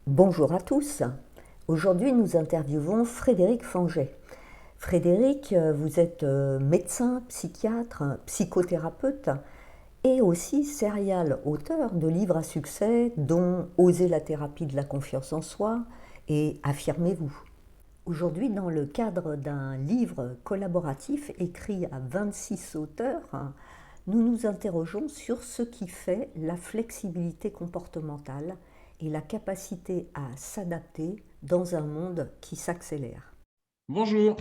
Bonjour à tous. Aujourd'hui, nous interviewons Frédéric Fanget. Frédéric, vous êtes médecin, psychiatre, psychothérapeute et aussi serial auteur de livres à succès dont Oser la thérapie de la confiance en soi et Affirmez-vous. Aujourd'hui, dans le cadre d'un livre collaboratif écrit à 26 auteurs, nous nous interrogeons sur ce qui fait la flexibilité comportementale et la capacité à s'adapter dans un monde qui s'accélère. Bonjour.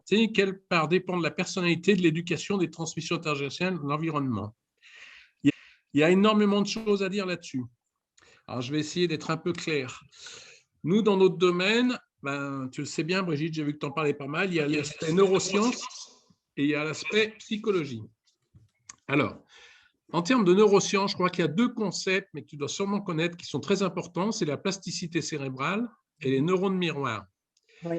C'est quelle part dépend de la personnalité, de l'éducation, des transmissions intergénérationnelles, de l'environnement. Il y a énormément de choses à dire là-dessus. Alors, je vais essayer d'être un peu clair. Nous, dans notre domaine, tu le sais bien, Brigitte, j'ai vu que tu en parlais pas mal, il y a l'aspect neurosciences et il y a l'aspect psychologie. Alors, en termes de neurosciences, je crois qu'il y a deux concepts, mais que tu dois sûrement connaître, qui sont très importants. C'est la plasticité cérébrale et les neurones miroirs. Oui.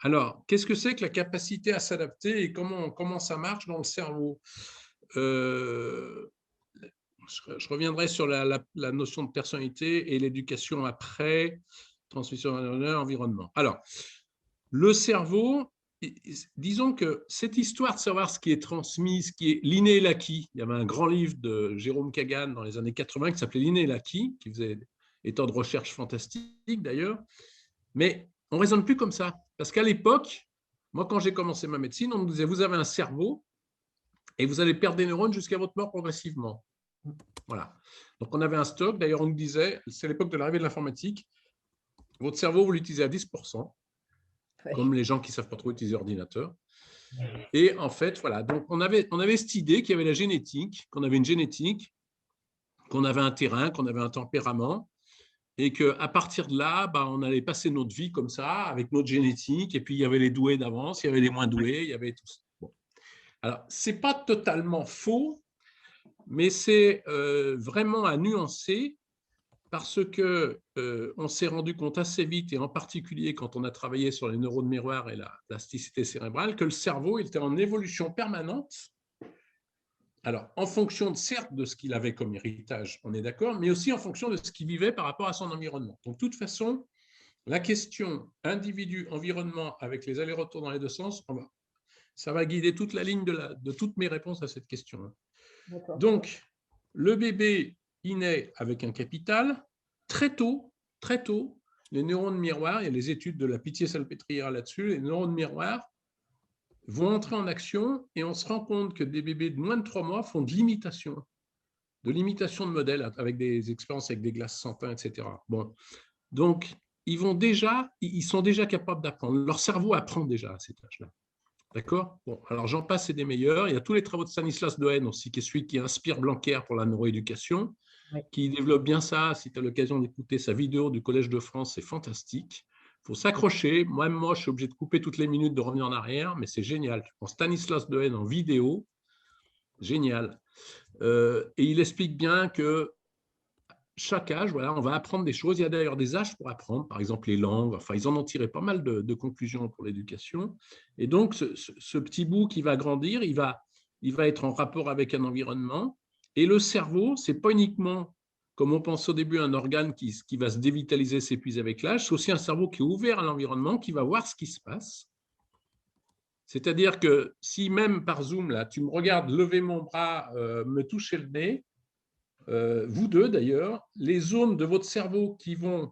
Alors, qu'est-ce que c'est que la capacité à s'adapter et comment ça marche dans le cerveau? Je reviendrai sur la notion de personnalité et l'éducation après, transmission environnement. Alors, le cerveau, disons que cette histoire de savoir ce qui est transmis, ce qui est l'inné et l'acquis, il y avait un grand livre de Jérôme Kagan dans les années 80 qui s'appelait L'inné et l'acquis, qui faisait des temps de recherche fantastiques d'ailleurs, mais on ne raisonne plus comme ça. Parce qu'à l'époque, moi, quand j'ai commencé ma médecine, on me disait, vous avez un cerveau et vous allez perdre des neurones jusqu'à votre mort progressivement. Voilà. Donc, on avait un stock. D'ailleurs, on nous disait, c'est l'époque de l'arrivée de l'informatique, votre cerveau, vous l'utilisez à 10%, comme les gens qui ne savent pas trop utiliser l'ordinateur. Et en fait, voilà. Donc, on avait cette idée qu'il y avait la génétique, qu'on avait une génétique, qu'on avait un terrain, qu'on avait un tempérament, et qu'à partir de là, on allait passer notre vie comme ça, avec notre génétique, et puis il y avait les doués d'avance, il y avait les moins doués, il y avait tout ça. Bon. Alors, ce n'est pas totalement faux, mais c'est vraiment à nuancer, parce que on s'est rendu compte assez vite, et en particulier quand on a travaillé sur les neurones miroirs et la plasticité cérébrale, que le cerveau était en évolution permanente. Alors, en fonction, certes, de ce qu'il avait comme héritage, on est d'accord, mais aussi en fonction de ce qu'il vivait par rapport à son environnement. Donc, de toute façon, la question individu-environnement avec les allers-retours dans les deux sens, ça va guider toute la ligne de toutes mes réponses à cette question. Donc, le bébé, il naît avec un capital. Très tôt, les neurones miroirs, il y a les études de la Pitié-Salpêtrière là-dessus, les neurones miroirs vont entrer en action et on se rend compte que des bébés de moins de 3 mois font de l'imitation de modèles avec des expériences avec des glaces sans pain, etc. Bon, donc ils sont déjà capables d'apprendre. Leur cerveau apprend déjà à cet âge-là. D'accord. Bon, alors j'en passe, c'est des meilleurs. Il y a tous les travaux de Stanislas Dehaene aussi, qui est celui qui inspire Blanquer pour la neuroéducation, qui développe bien ça. Si tu as l'occasion d'écouter sa vidéo du Collège de France, c'est fantastique. Il faut s'accrocher. Moi, je suis obligé de couper toutes les minutes, de revenir en arrière, mais c'est génial. En Stanislas Dehaene en vidéo, génial. Et il explique bien que chaque âge, voilà, on va apprendre des choses. Il y a d'ailleurs des âges pour apprendre, par exemple les langues. Enfin, ils en ont tiré pas mal de conclusions pour l'éducation. Et donc, ce petit bout qui va grandir, il va être en rapport avec un environnement. Et le cerveau, c'est pas uniquement, comme on pense au début, un organe qui va se dévitaliser, s'épuiser avec l'âge. C'est aussi un cerveau qui est ouvert à l'environnement, qui va voir ce qui se passe. C'est-à-dire que si même par Zoom, là, tu me regardes lever mon bras, me toucher le nez, vous deux d'ailleurs, les zones de votre cerveau qui font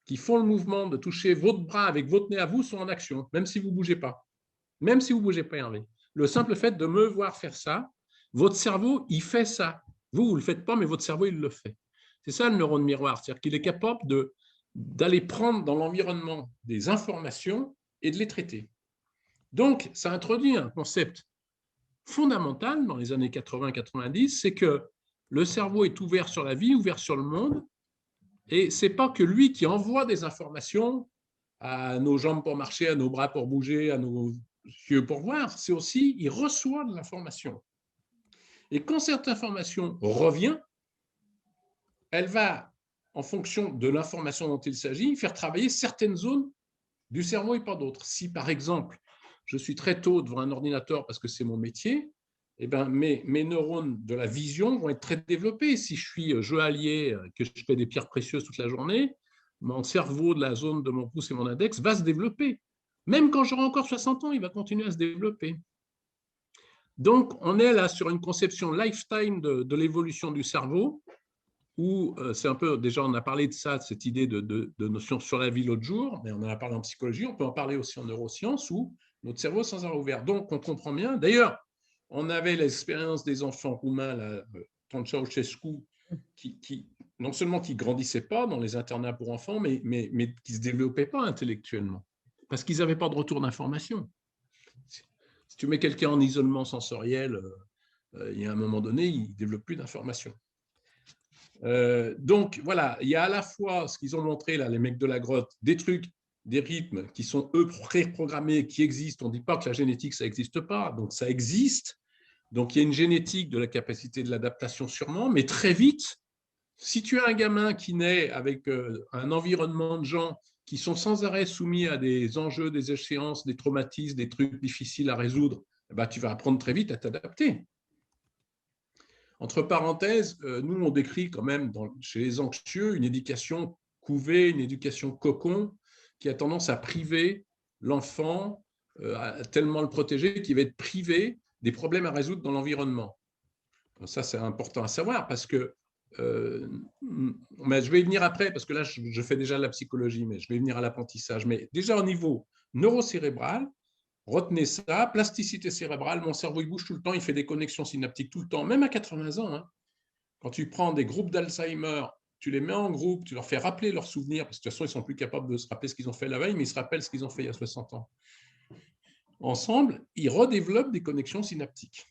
le mouvement de toucher votre bras avec votre nez à vous sont en action, même si vous ne bougez pas. Même si vous ne bougez pas, Hervé. Le simple fait de me voir faire ça, votre cerveau, il fait ça. Vous ne le faites pas, mais votre cerveau, il le fait. C'est ça le neurone miroir, c'est-à-dire qu'il est capable d'aller prendre dans l'environnement des informations et de les traiter. Donc, ça introduit un concept fondamental dans les années 80-90, c'est que le cerveau est ouvert sur la vie, ouvert sur le monde, et ce n'est pas que lui qui envoie des informations à nos jambes pour marcher, à nos bras pour bouger, à nos yeux pour voir, c'est aussi, il reçoit de l'information. Et quand cette information revient, elle va, en fonction de l'information dont il s'agit, faire travailler certaines zones du cerveau et pas d'autres. Si, par exemple, je suis très tôt devant un ordinateur parce que c'est mon métier, eh ben, mes neurones de la vision vont être très développés. Si je suis joaillier, que je fais des pierres précieuses toute la journée, mon cerveau de la zone de mon pouce et mon index va se développer. Même quand j'aurai encore 60 ans, il va continuer à se développer. Donc, on est là sur une conception lifetime de l'évolution du cerveau, où c'est un peu, déjà on a parlé de ça, de cette idée de notion sur la vie l'autre jour, mais on en a parlé en psychologie, on peut en parler aussi en neurosciences, où notre cerveau est sans arrêt ouvert. Donc, on comprend bien. D'ailleurs, on avait l'expérience des enfants roumains, là, Ceausescu, qui non seulement qui ne grandissaient pas dans les internats pour enfants, mais qui ne se développaient pas intellectuellement, parce qu'ils n'avaient pas de retour d'information. Si tu mets quelqu'un en isolement sensoriel, il y a un moment donné, il ne développe plus d'informations. Donc, voilà, il y a à la fois ce qu'ils ont montré, là, les mecs de la grotte, des trucs, des rythmes qui sont, eux, préprogrammés, qui existent. On ne dit pas que la génétique, ça n'existe pas. Donc, ça existe. Donc, il y a une génétique de la capacité de l'adaptation sûrement, mais très vite, si tu as un gamin qui naît avec un environnement de gens qui sont sans arrêt soumis à des enjeux, des échéances, des traumatismes, des trucs difficiles à résoudre, eh ben, tu vas apprendre très vite à t'adapter. Entre parenthèses, nous, on décrit quand même chez les anxieux une éducation couvée, une éducation cocon, qui a tendance à priver l'enfant, à tellement le protéger, qu'il va être privé des problèmes à résoudre dans l'environnement. Ça, c'est important à savoir parce que mais je vais y venir après, parce que là, je fais déjà la psychologie, mais je vais y venir à l'apprentissage. Mais déjà au niveau neurocérébral, retenez ça, plasticité cérébrale, mon cerveau, il bouge tout le temps, il fait des connexions synaptiques tout le temps, même à 80 ans. Hein. Quand tu prends des groupes d'Alzheimer, tu les mets en groupe, tu leur fais rappeler leurs souvenirs, parce que de toute façon, ils sont plus capables de se rappeler ce qu'ils ont fait la veille, mais ils se rappellent ce qu'ils ont fait il y a 60 ans. Ensemble, ils redéveloppent des connexions synaptiques.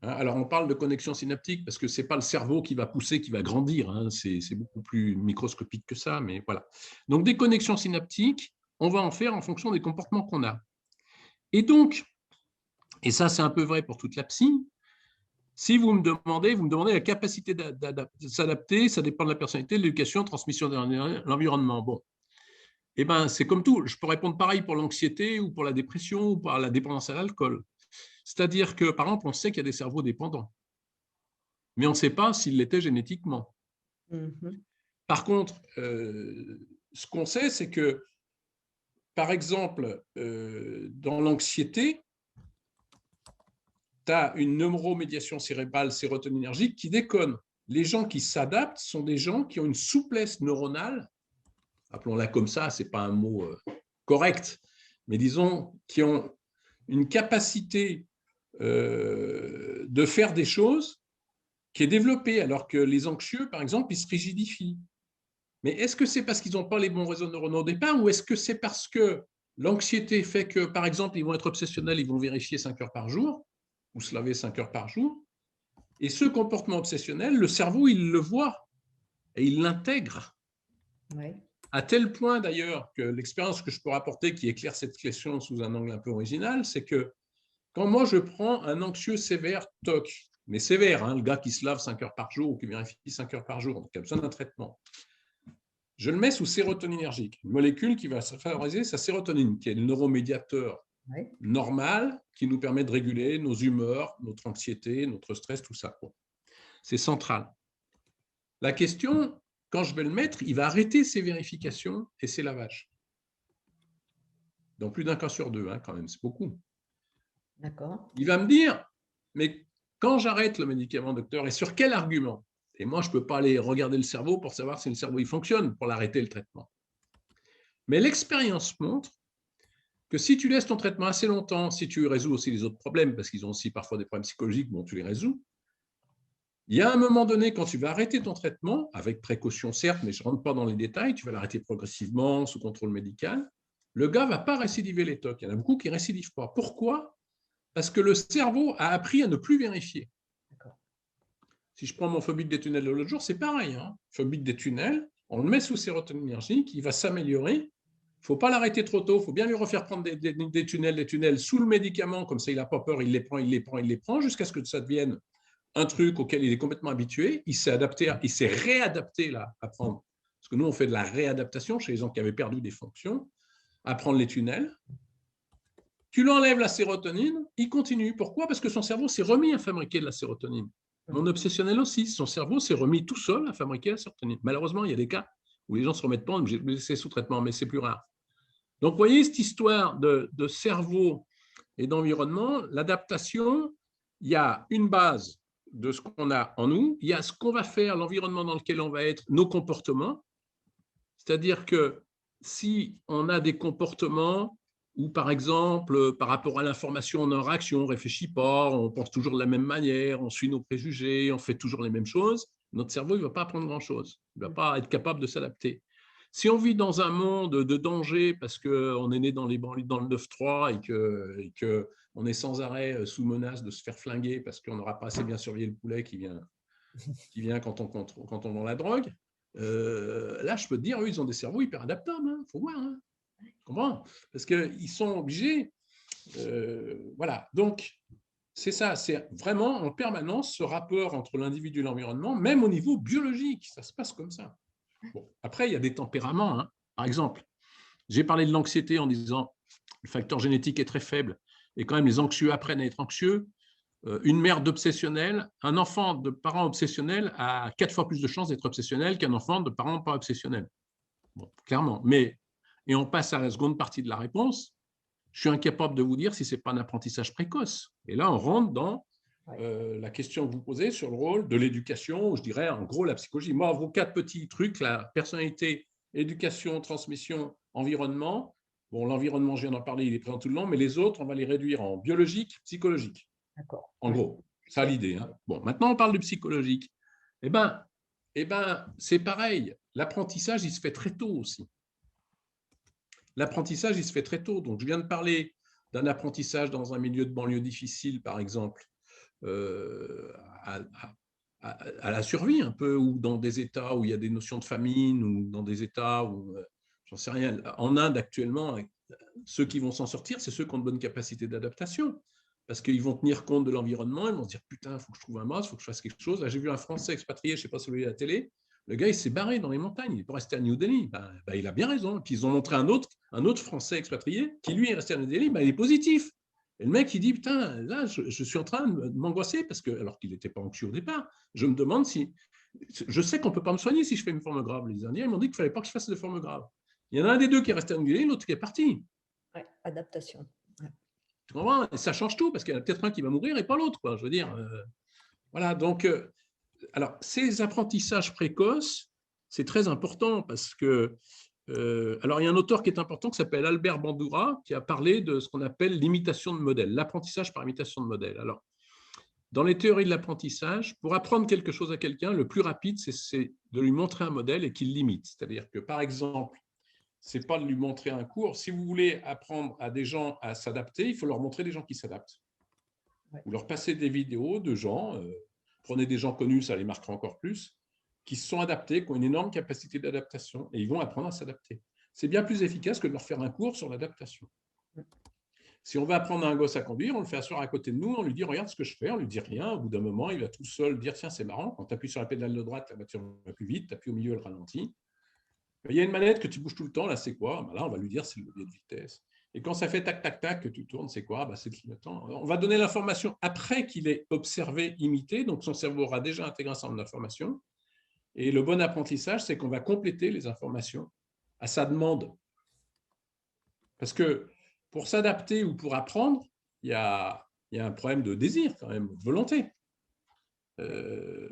Alors, on parle de connexion synaptique parce que ce n'est pas le cerveau qui va pousser, qui va grandir. Hein. C'est beaucoup plus microscopique que ça, mais voilà. Donc, des connexions synaptiques, on va en faire en fonction des comportements qu'on a. Et donc, et ça, c'est un peu vrai pour toute la psy, si vous me demandez la capacité de s'adapter, ça dépend de la personnalité, de l'éducation, transmission de l'environnement. Bon, eh ben, c'est comme tout. Je peux répondre pareil pour l'anxiété ou pour la dépression ou pour la dépendance à l'alcool. C'est-à-dire que, par exemple, on sait qu'il y a des cerveaux dépendants, mais on ne sait pas s'ils l'étaient génétiquement. Par contre, ce qu'on sait, c'est que, par exemple, dans l'anxiété, tu as une neuromédiation cérébrale sérotoninergique qui déconne. Les gens qui s'adaptent sont des gens qui ont une souplesse neuronale, appelons-la comme ça, ce n'est pas un mot correct, mais disons, qui ont une capacité de faire des choses qui est développée, alors que les anxieux, par exemple, ils se rigidifient. Mais est-ce que c'est parce qu'ils n'ont pas les bons réseaux neuronaux au départ, ou est-ce que c'est parce que l'anxiété fait que, par exemple, ils vont être obsessionnels, ils vont vérifier 5 heures par jour, ou se laver 5 heures par jour, et ce comportement obsessionnel, le cerveau, il le voit, et il l'intègre. Ouais. À tel point, d'ailleurs, que l'expérience que je peux rapporter qui éclaire cette question sous un angle un peu original, c'est que quand moi, je prends un anxieux sévère, TOC, mais sévère, hein, le gars qui se lave 5 heures par jour ou qui vérifie 5 heures par jour, donc qui a besoin d'un traitement, je le mets sous sérotoninergique, une molécule qui va favoriser sa sérotonine, qui est le neuromédiateur normal qui nous permet de réguler nos humeurs, notre anxiété, notre stress, tout ça. Bon. C'est central. La question, quand je vais le mettre, il va arrêter ses vérifications et ses lavages. Dans plus d'un cas sur deux, hein, quand même, c'est beaucoup. D'accord. Il va me dire, mais quand j'arrête le médicament, docteur, et sur quel argument? Et moi, je ne peux pas aller regarder le cerveau pour savoir si le cerveau il fonctionne, pour l'arrêter le traitement. Mais l'expérience montre que si tu laisses ton traitement assez longtemps, si tu résous aussi les autres problèmes, parce qu'ils ont aussi parfois des problèmes psychologiques, bon, tu les résous, il y a un moment donné, quand tu vas arrêter ton traitement, avec précaution certes, mais je ne rentre pas dans les détails, tu vas l'arrêter progressivement, sous contrôle médical, le gars ne va pas récidiver les TOC. Il y en a beaucoup qui ne récidivent pas. Pourquoi? Parce que le cerveau a appris à ne plus vérifier. Si je prends mon phobie des tunnels de l'autre jour, c'est pareil. Hein. Phobie des tunnels, on le met sous sérotoninergique, il va s'améliorer. Il ne faut pas l'arrêter trop tôt, il faut bien lui refaire prendre des tunnels sous le médicament, comme ça il n'a pas peur, il les prend, jusqu'à ce que ça devienne un truc auquel il est complètement habitué. Il s'est adapté, il s'est réadapté là, à prendre. Parce que nous, on fait de la réadaptation chez les gens qui avaient perdu des fonctions, à prendre les tunnels. Tu lui enlèves la sérotonine, il continue. Pourquoi? Parce que son cerveau s'est remis à fabriquer de la sérotonine. Mon obsessionnel aussi, son cerveau s'est remis tout seul à fabriquer la sérotonine. Malheureusement, il y a des cas où les gens se remettent pas, on est obligé de laisser sous traitement, mais c'est plus rare. Donc, vous voyez, cette histoire de cerveau et d'environnement, l'adaptation, il y a une base de ce qu'on a en nous, il y a ce qu'on va faire, l'environnement dans lequel on va être, nos comportements. C'est-à-dire que si on a des comportements où, par exemple, par rapport à l'information en réaction, on ne réfléchit pas, on pense toujours de la même manière, on suit nos préjugés, on fait toujours les mêmes choses, notre cerveau ne va pas apprendre grand-chose. Il ne va pas être capable de s'adapter. Si on vit dans un monde de danger parce qu'on est né dans le 9-3 et qu'on est sans arrêt sous menace de se faire flinguer parce qu'on n'aura pas assez bien surveillé le poulet qui vient quand on vend la drogue, là, je peux te dire, eux, ils ont des cerveaux hyper adaptables. Il faut voir. Hein. Tu comprends? Parce qu'ils sont obligés. Voilà. Donc, c'est ça. C'est vraiment en permanence ce rapport entre l'individu et l'environnement, même au niveau biologique. Ça se passe comme ça. Bon. Après, il y a des tempéraments. Hein. Par exemple, j'ai parlé de l'anxiété en disant le facteur génétique est très faible et quand même les anxieux apprennent à être anxieux. Une mère d'obsessionnel, un enfant de parents obsessionnels a 4 fois plus de chances d'être obsessionnel qu'un enfant de parents pas obsessionnels. Bon, clairement. Mais, et on passe à la seconde partie de la réponse, je suis incapable de vous dire si ce n'est pas un apprentissage précoce. Et là, on rentre dans la question que vous posez sur le rôle de l'éducation, je dirais en gros la psychologie. Moi, vos 4 petits trucs, la personnalité, éducation, transmission, environnement. Bon, l'environnement, je viens d'en parler, il est présent tout le long, mais les autres, on va les réduire en biologique, psychologique. En gros, c'est ça l'idée. Hein. Bon, maintenant, on parle du psychologique. Eh ben, c'est pareil. L'apprentissage, il se fait très tôt aussi. L'apprentissage, il se fait très tôt. Donc, je viens de parler d'un apprentissage dans un milieu de banlieue difficile, par exemple, à la survie un peu, ou dans des États où il y a des notions de famine, ou dans des États où, j'en sais rien, en Inde actuellement, ceux qui vont s'en sortir, c'est ceux qui ont de bonnes capacités d'adaptation. Parce qu'ils vont tenir compte de l'environnement, ils vont se dire putain, il faut que je trouve un masque, il faut que je fasse quelque chose. Là, j'ai vu un Français expatrié, je ne sais pas si vous l'avez vu à la télé, le gars, il s'est barré dans les montagnes, il est pas resté à New Delhi. Il a bien raison. Puis ils ont montré un autre Français expatrié qui, lui, est resté à New Delhi, il est positif. Et le mec, il dit putain, là, je suis en train de m'angoisser parce que, alors qu'il n'était pas anxieux au départ, je me demande si. Je sais qu'on ne peut pas me soigner si je fais une forme grave. Les Indiens, ils m'ont dit qu'il ne fallait pas que je fasse de forme grave. Il y en a un des deux qui est resté à New Delhi, l'autre qui est parti. Ouais, adaptation. Tu comprends? Et ça change tout parce qu'il y en a peut-être un qui va mourir et pas l'autre. Je veux dire, voilà. Donc, alors, ces apprentissages précoces, c'est très important parce que, alors, il y a un auteur qui est important qui s'appelle Albert Bandura qui a parlé de ce qu'on appelle l'imitation de modèle, l'apprentissage par imitation de modèle. Alors, dans les théories de l'apprentissage, pour apprendre quelque chose à quelqu'un, le plus rapide, c'est de lui montrer un modèle et qu'il l'imite. C'est-à-dire que, par exemple, ce n'est pas de lui montrer un cours. Si vous voulez apprendre à des gens à s'adapter, il faut leur montrer des gens qui s'adaptent. Ouais. Ou leur passer des vidéos de gens, prenez des gens connus, ça les marquera encore plus, qui se sont adaptés, qui ont une énorme capacité d'adaptation, et ils vont apprendre à s'adapter. C'est bien plus efficace que de leur faire un cours sur l'adaptation. Si on veut apprendre à un gosse à conduire, on le fait asseoir à côté de nous, on lui dit « regarde ce que je fais », on lui dit rien, au bout d'un moment, il va tout seul dire « tiens, c'est marrant, quand tu appuies sur la pédale de droite, la voiture va plus vite, tu appuies au milieu, elle ralentit ». Il y a une manette que tu bouges tout le temps, là, c'est quoi? Là, on va lui dire, c'est le levier de vitesse. Et quand ça fait tac, tac, tac, que tu tournes, c'est quoi? C'est le clignotant. On va donner l'information après qu'il ait observé, imité, donc son cerveau aura déjà intégré un certain nombre d'informations. Et le bon apprentissage, c'est qu'on va compléter les informations à sa demande. Parce que pour s'adapter ou pour apprendre, il y a un problème de désir, quand même, de volonté.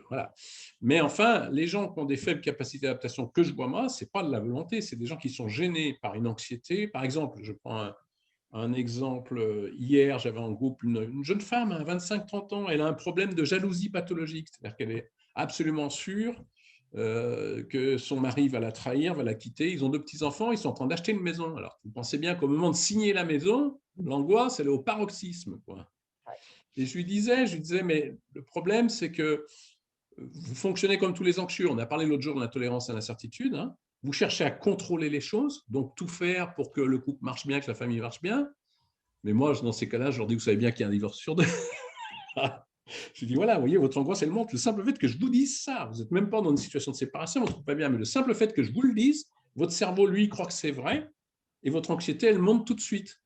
Voilà. Mais enfin, les gens qui ont des faibles capacités d'adaptation que je vois moi, ce n'est pas de la volonté, c'est des gens qui sont gênés par une anxiété. Par exemple, je prends un exemple, hier, j'avais en groupe une jeune femme, 25-30 ans, elle a un problème de jalousie pathologique, c'est-à-dire qu'elle est absolument sûre que son mari va la trahir, va la quitter. Ils ont 2 petits-enfants, ils sont en train d'acheter une maison. Alors, vous pensez bien qu'au moment de signer la maison, l'angoisse, elle est au paroxysme, quoi. Et je lui disais, mais le problème, c'est que vous fonctionnez comme tous les anxieux. On a parlé l'autre jour de l'intolérance à l'incertitude. Hein. Vous cherchez à contrôler les choses, donc tout faire pour que le couple marche bien, que la famille marche bien. Mais moi, dans ces cas-là, je leur dis, vous savez bien qu'il y a un divorce sur 2. Je dis, voilà, vous voyez, votre angoisse, elle monte. Le simple fait que je vous dise ça, vous n'êtes même pas dans une situation de séparation, on ne trouve pas bien, mais le simple fait que je vous le dise, votre cerveau, lui, croit que c'est vrai, et votre anxiété, elle monte tout de suite.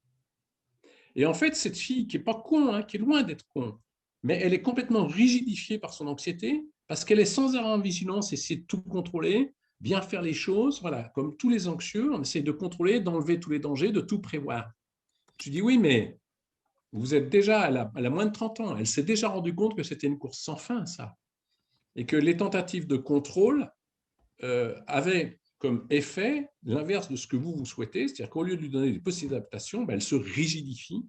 Et en fait, cette fille qui n'est pas con, hein, qui est loin d'être con, mais elle est complètement rigidifiée par son anxiété parce qu'elle est sans arrêt en vigilance et essaie de tout contrôler. bien faire les choses, voilà, comme tous les anxieux, on essaie de contrôler, d'enlever tous les dangers, de tout prévoir. Tu dis oui, mais vous êtes déjà, elle a moins de 30 ans, elle s'est déjà rendue compte que c'était une course sans fin, ça. Et que les tentatives de contrôle avaient comme effet l'inverse de ce que vous souhaitez, c'est-à-dire qu'au lieu de lui donner des possibles adaptations, ben, elle se rigidifie.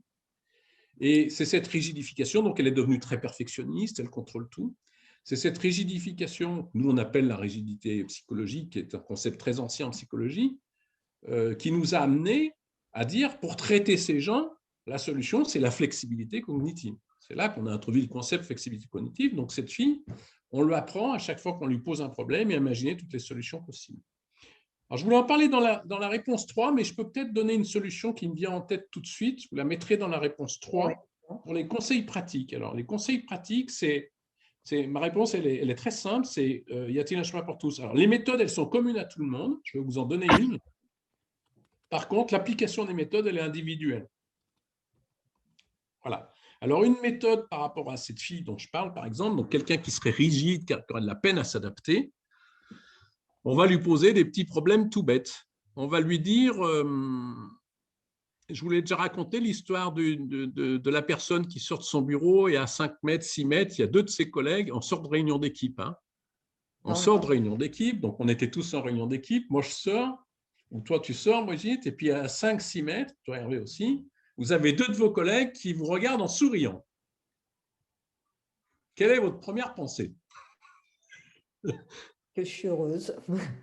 Et c'est cette rigidification, donc elle est devenue très perfectionniste, elle contrôle tout. C'est cette rigidification, nous on appelle la rigidité psychologique, qui est un concept très ancien en psychologie, qui nous a amené à dire, pour traiter ces gens, la solution, c'est la flexibilité cognitive. C'est là qu'on a introduit le concept de flexibilité cognitive. Donc cette fille, on lui apprend à chaque fois qu'on lui pose un problème et à imaginer toutes les solutions possibles. Alors, je voulais en parler dans la réponse 3, mais je peux peut-être donner une solution qui me vient en tête tout de suite. Je vous la mettrai dans la réponse 3 pour les conseils pratiques. Alors, les conseils pratiques, ma réponse, elle est très simple, c'est y a-t-il un chemin pour tous? Alors, les méthodes, elles sont communes à tout le monde. Je vais vous en donner une. Par contre, l'application des méthodes, elle est individuelle. Voilà. Alors, une méthode par rapport à cette fille dont je parle, par exemple, donc quelqu'un qui serait rigide, qui aurait de la peine à s'adapter, on va lui poser des petits problèmes tout bêtes. On va lui dire, je vous l'ai déjà raconté, l'histoire de la personne qui sort de son bureau et à 5 mètres, 6 mètres, il y a 2 de ses collègues, on sort de réunion d'équipe. Hein. On sort de réunion d'équipe, donc on était tous en réunion d'équipe. Moi, je sors, ou toi, tu sors, Brigitte, et puis à 5, 6 mètres, toi, Hervé aussi, vous avez 2 de vos collègues qui vous regardent en souriant. Quelle est votre première pensée? Que je suis heureuse,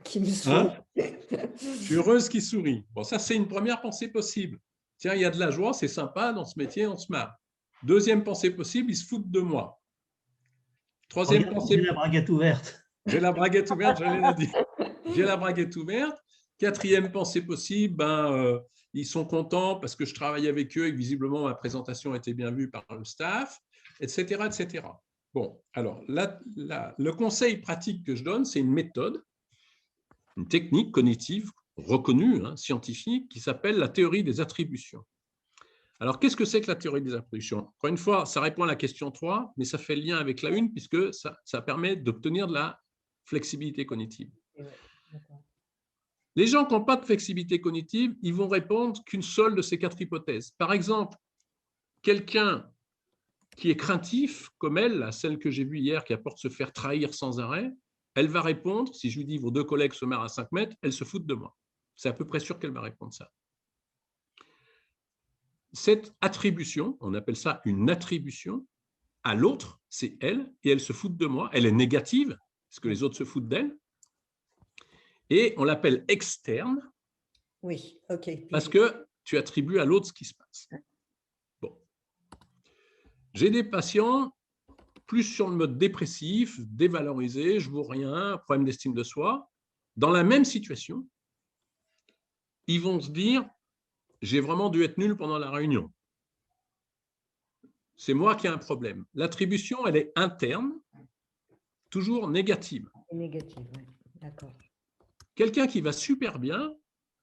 qui me sourit. Hein? Je suis heureuse qui sourit. Bon, ça, c'est une première pensée possible. Tiens, il y a de la joie, c'est sympa, dans ce métier, on se marre. Deuxième pensée possible, ils se foutent de moi. Troisième pensée. J'ai la braguette ouverte. J'ai la braguette ouverte, j'allais la dire. J'ai la braguette ouverte. Quatrième pensée possible, ils sont contents parce que je travaille avec eux et que visiblement ma présentation a été bien vue par le staff, etc. etc. Bon, alors, le conseil pratique que je donne, c'est une méthode, une technique cognitive reconnue, hein, scientifique, qui s'appelle la théorie des attributions. Alors, qu'est-ce que c'est que la théorie des attributions? Encore une fois, ça répond à la question 3, mais ça fait le lien avec la 1 puisque ça permet d'obtenir de la flexibilité cognitive. Les gens qui n'ont pas de flexibilité cognitive, ils vont répondre qu'une seule de ces 4 hypothèses. Par exemple, quelqu'un qui est craintif, comme elle, celle que j'ai vue hier, qui a peur de se faire trahir sans arrêt, elle va répondre, si je lui dis vos 2 collègues se marrent à 5 mètres, elle se fout de moi. C'est à peu près sûr qu'elle va répondre ça. Cette attribution, on appelle ça une attribution, à l'autre, c'est elle, et elle se fout de moi, elle est négative, parce que les autres se foutent d'elle, et on l'appelle externe, oui, ok. parce que tu attribues à l'autre ce qui se passe. Bon. J'ai des patients plus sur le mode dépressif, dévalorisé, je ne vaux rien, problème d'estime de soi. Dans la même situation, ils vont se dire, j'ai vraiment dû être nul pendant la réunion. C'est moi qui ai un problème. L'attribution, elle est interne, toujours négative. Négative, oui, d'accord. Quelqu'un qui va super bien,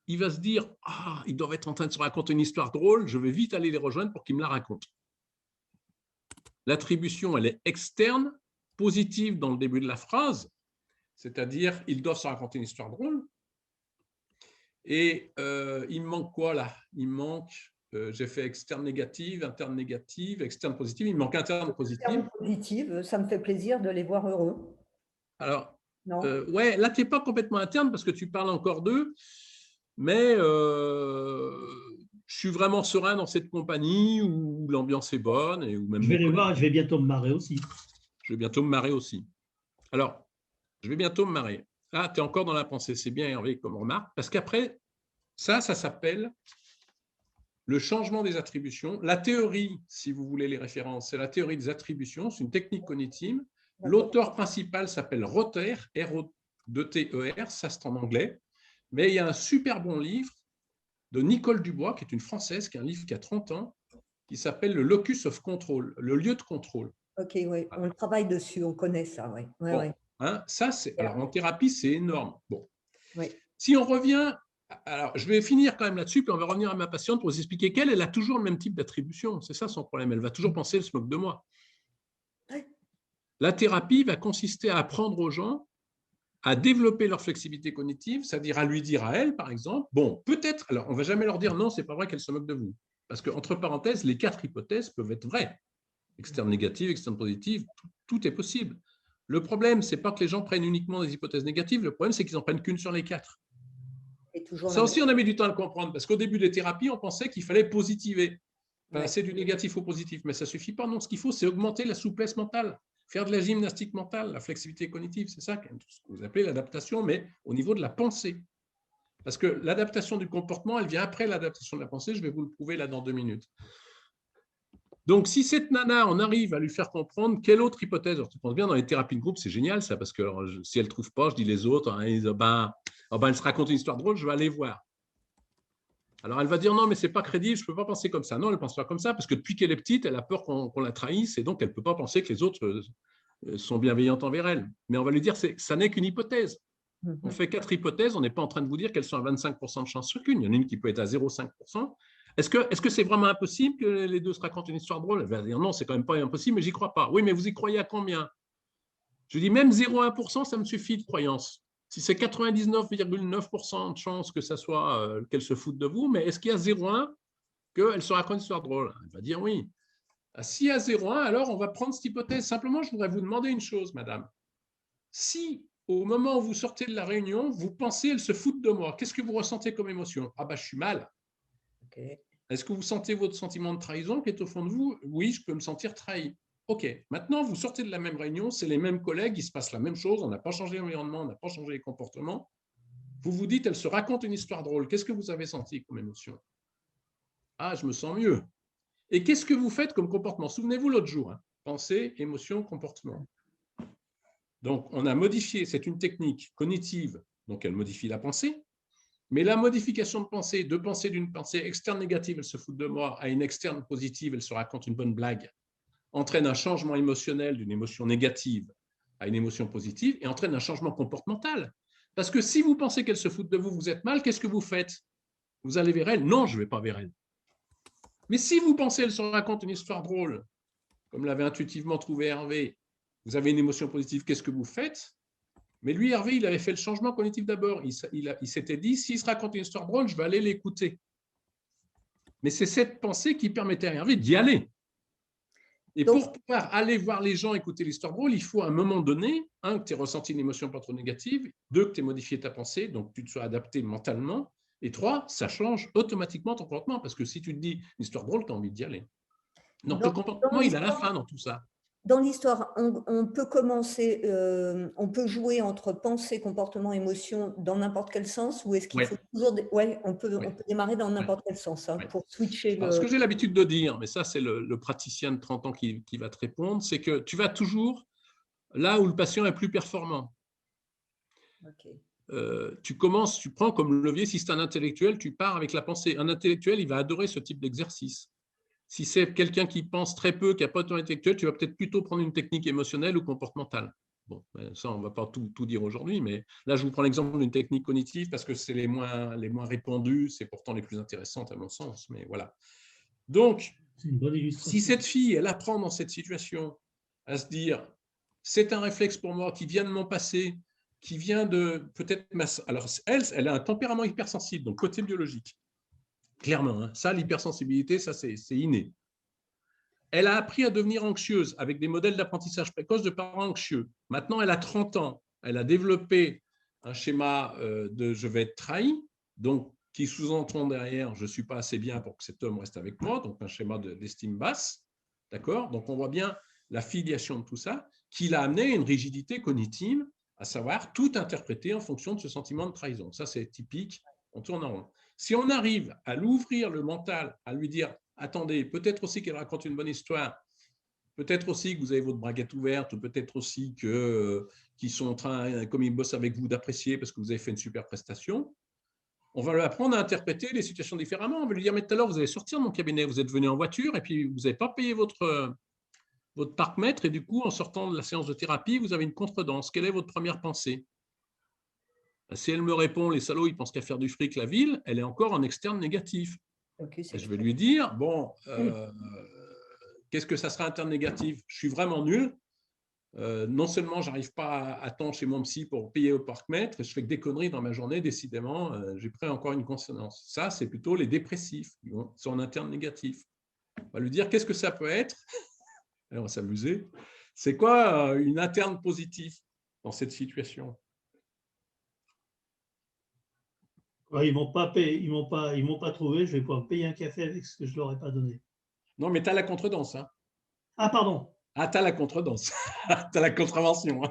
il va se dire « Ah, ils doivent être en train de se raconter une histoire drôle, je vais vite aller les rejoindre pour qu'ils me la racontent. » L'attribution, elle est externe, positive dans le début de la phrase, c'est-à-dire ils doivent se raconter une histoire drôle. Et il me manque quoi là? Il me manque, j'ai fait externe négative, interne négative, externe positive, il me manque interne positive. Interne positive, ça me fait plaisir de les voir heureux. Alors, ouais, là, tu n'es pas complètement interne parce que tu parles encore d'eux, mais je suis vraiment serein dans cette compagnie où l'ambiance est bonne. Et où même je vais les voir et je vais bientôt me marrer aussi. Je vais bientôt me marrer aussi. Alors, je vais bientôt me marrer. Ah, tu es encore dans la pensée, c'est bien Hervé comme remarque, parce qu'après, ça s'appelle le changement des attributions. La théorie, si vous voulez les références, c'est la théorie des attributions, c'est une technique cognitive. L'auteur principal s'appelle Rother, R-O-T-E-R, ça c'est en anglais. Mais il y a un super bon livre de Nicole Dubois, qui est une Française, qui est un livre qui a 30 ans, qui s'appelle Le Locus of Control, le lieu de contrôle. Ok, oui, on travaille dessus, on connaît ça, oui. Ouais, bon, ouais. Hein, ça, alors en thérapie, c'est énorme. Bon. Oui. Si on revient, alors je vais finir quand même là-dessus, puis on va revenir à ma patiente pour vous expliquer qu'elle a toujours le même type d'attribution. C'est ça son problème. Elle va toujours penser qu'elle se moque de moi. La thérapie va consister à apprendre aux gens à développer leur flexibilité cognitive, c'est-à-dire à lui dire à elle, par exemple, bon, peut-être, alors on ne va jamais leur dire non, c'est pas vrai qu'elle se moque de vous. Parce qu'entre parenthèses, les 4 hypothèses peuvent être vraies. Externe négative, externe positive, tout est possible. Le problème, ce n'est pas que les gens prennent uniquement des hypothèses négatives, le problème, c'est qu'ils n'en prennent qu'une sur les 4. Et toujours Ça aussi, on a mis du temps à le comprendre, parce qu'au début des thérapies, on pensait qu'il fallait positiver, passer du négatif au positif, mais ça ne suffit pas. Non, ce qu'il faut, c'est augmenter la souplesse mentale, faire de la gymnastique mentale, la flexibilité cognitive, c'est ça ce que vous appelez l'adaptation, mais au niveau de la pensée. Parce que l'adaptation du comportement, elle vient après l'adaptation de la pensée, je vais vous le prouver là dans 2 minutes. Donc, si cette nana, on arrive à lui faire comprendre quelle autre hypothèse, alors tu penses bien dans les thérapies de groupe, c'est génial ça, parce que si elle ne trouve pas, je dis les autres, hein, ils disent, elle se raconte une histoire drôle, je vais aller voir. Alors, elle va dire non, mais ce n'est pas crédible, je ne peux pas penser comme ça. Non, elle ne pense pas comme ça, parce que depuis qu'elle est petite, elle a peur qu'on la trahisse, et donc elle ne peut pas penser que les autres sont bienveillantes envers elle. Mais on va lui dire, ça n'est qu'une hypothèse. On fait 4 hypothèses, on n'est pas en train de vous dire qu'elles sont à 25% de chance sur qu'une. Il y en a une qui peut être à 0,5%. Est-ce que c'est vraiment impossible que les deux se racontent une histoire drôle? Elle va dire non, c'est quand même pas impossible, mais j'y crois pas. Oui, mais vous y croyez à combien? Je dis même 0,1%, ça me suffit de croyance. Si c'est 99,9% de chance que ça soit qu'elle se foute de vous, mais est-ce qu'il y a 0,1 qu'elle se raconte une histoire drôle? Elle va dire oui. S'il y a 0,1, alors on va prendre cette hypothèse. Simplement, je voudrais vous demander une chose, madame. Si au moment où vous sortez de la réunion, vous pensez elle se fout de moi, qu'est-ce que vous ressentez comme émotion? Ah bah je suis mal. Okay. Est-ce que vous sentez votre sentiment de trahison qui est au fond de vous? Oui, je peux me sentir trahi. Ok, maintenant vous sortez de la même réunion, c'est les mêmes collègues, il se passe la même chose, on n'a pas changé l'environnement, on n'a pas changé les comportements. Vous vous dites, elle se raconte une histoire drôle. Qu'est-ce que vous avez senti comme émotion? Ah, je me sens mieux. Et qu'est-ce que vous faites comme comportement? Souvenez-vous l'autre jour, hein, pensée, émotion, comportement. Donc, on a modifié, c'est une technique cognitive, donc elle modifie la pensée, mais la modification de pensée d'une pensée externe négative, elle se fout de moi, à une externe positive, elle se raconte une bonne blague, entraîne un changement émotionnel d'une émotion négative à une émotion positive et entraîne un changement comportemental. Parce que si vous pensez qu'elle se fout de vous, vous êtes mal, qu'est-ce que vous faites? Vous allez vers elle? Non, je ne vais pas vers elle. Mais si vous pensez qu'elle se raconte une histoire drôle, comme l'avait intuitivement trouvé Hervé, vous avez une émotion positive, qu'est-ce que vous faites? Mais lui, Hervé, il avait fait le changement cognitif d'abord. Il s'était dit, s'il se raconte une histoire drôle, je vais aller l'écouter. Mais c'est cette pensée qui permettait à Hervé d'y aller. Et donc, pour pouvoir aller voir les gens, écouter l'histoire drôle, il faut à un moment donné, un, que tu aies ressenti une émotion pas trop négative, deux, que tu aies modifié ta pensée, donc tu te sois adapté mentalement, et trois, ça change automatiquement ton comportement, parce que si tu te dis une histoire drôle, tu as envie d'y aller. Donc, le comportement, il a la fin dans tout ça. Dans l'histoire, on peut commencer, on peut jouer entre pensée, comportement, émotion dans n'importe quel sens, ou est-ce qu'il faut toujours… on peut démarrer dans n'importe quel sens pour switcher. Alors, ce que j'ai l'habitude de dire, mais ça c'est le praticien de 30 ans qui va te répondre, c'est que tu vas toujours là où le patient est plus performant. Tu prends comme levier, si c'est un intellectuel, tu pars avec la pensée. Un intellectuel, il va adorer ce type d'exercice. Si c'est quelqu'un qui pense très peu, qui n'a pas de temps intellectuel, tu vas peut-être plutôt prendre une technique émotionnelle ou comportementale. Bon, ça, on ne va pas tout dire aujourd'hui, mais là, je vous prends l'exemple d'une technique cognitive parce que c'est les moins répandues, c'est pourtant les plus intéressantes à mon sens, mais voilà. Donc, si cette fille, elle apprend dans cette situation à se dire, c'est un réflexe pour moi qui vient de mon passé, qui vient de peut-être… Alors, elle a un tempérament hypersensible, donc côté biologique. Clairement, hein. Ça, l'hypersensibilité, ça, c'est inné. Elle a appris à devenir anxieuse avec des modèles d'apprentissage précoce de parents anxieux. Maintenant, elle a 30 ans. Elle a développé un schéma de « je vais être trahi », donc qui sous-entend derrière « je ne suis pas assez bien pour que cet homme reste avec moi », donc un schéma d'estime basse. D'accord? Donc, on voit bien la filiation de tout ça qui l'a amené à une rigidité cognitive, à savoir tout interpréter en fonction de ce sentiment de trahison. Ça, c'est typique, on tourne en rond. Si on arrive à l'ouvrir le mental, à lui dire « attendez, peut-être aussi qu'elle raconte une bonne histoire, peut-être aussi que vous avez votre braguette ouverte, peut-être aussi qu'ils sont en train, comme ils bossent avec vous, d'apprécier parce que vous avez fait une super prestation », on va lui apprendre à interpréter les situations différemment. On va lui dire « mais tout à l'heure, vous allez sortir de mon cabinet, vous êtes venu en voiture et puis vous n'avez pas payé votre parc-mètre et du coup, en sortant de la séance de thérapie, vous avez une contredanse. Quelle est votre première pensée ?» Si elle me répond, les salauds, ils pensent qu'à faire du fric la ville, elle est encore en externe négatif. Okay, je vais lui dire, bon, qu'est-ce que ça sera interne négatif? Je suis vraiment nul. Non seulement je n'arrive pas à temps chez mon psy pour payer au parc-mètre, je fais que des conneries dans ma journée, décidément, j'ai pris encore une consonance. Ça, c'est plutôt les dépressifs, c'est en interne négatif. On va lui dire, qu'est-ce que ça peut être? Et on va s'amuser. C'est quoi une interne positive dans cette situation? Ouais, ils m'ont pas payé, ils m'ont pas trouvé. Je vais pouvoir payer un café avec ce que je leur ai pas donné. Non, mais tu as la contredanse. Hein. Ah, pardon. Ah, tu as la contredanse. Tu as la contravention. Hein.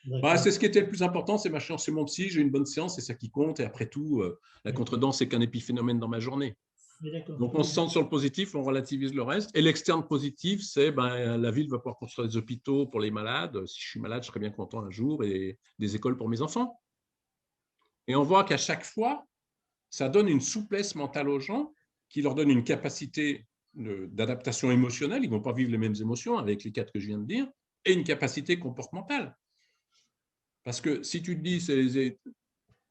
D'accord. C'est ce qui était le plus important, c'est ma séance, c'est mon psy, j'ai une bonne séance, c'est ça qui compte. Et après tout, la contredanse, c'est qu'un épiphénomène dans ma journée. Oui, d'accord. Donc, on se centre sur le positif, on relativise le reste. Et l'externe positif, c'est la ville va pouvoir construire des hôpitaux pour les malades. Si je suis malade, je serais bien content un jour, et des écoles pour mes enfants. Et on voit qu'à chaque fois, ça donne une souplesse mentale aux gens qui leur donne une capacité d'adaptation émotionnelle. Ils ne vont pas vivre les mêmes émotions avec les 4 que je viens de dire, et une capacité comportementale. Parce que si tu te dis,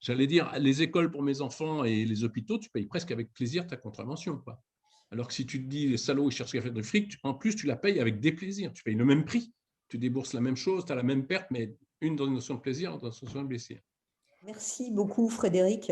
j'allais dire, les écoles pour mes enfants et les hôpitaux, tu payes presque avec plaisir ta contravention. Quoi. Alors que si tu te dis, les salauds, ils cherchent à faire du fric, en plus, tu la payes avec déplaisir. Tu payes le même prix. Tu débourses la même chose, tu as la même perte, mais une dans une notion de plaisir, une dans une notion de plaisir. Merci beaucoup, Frédéric.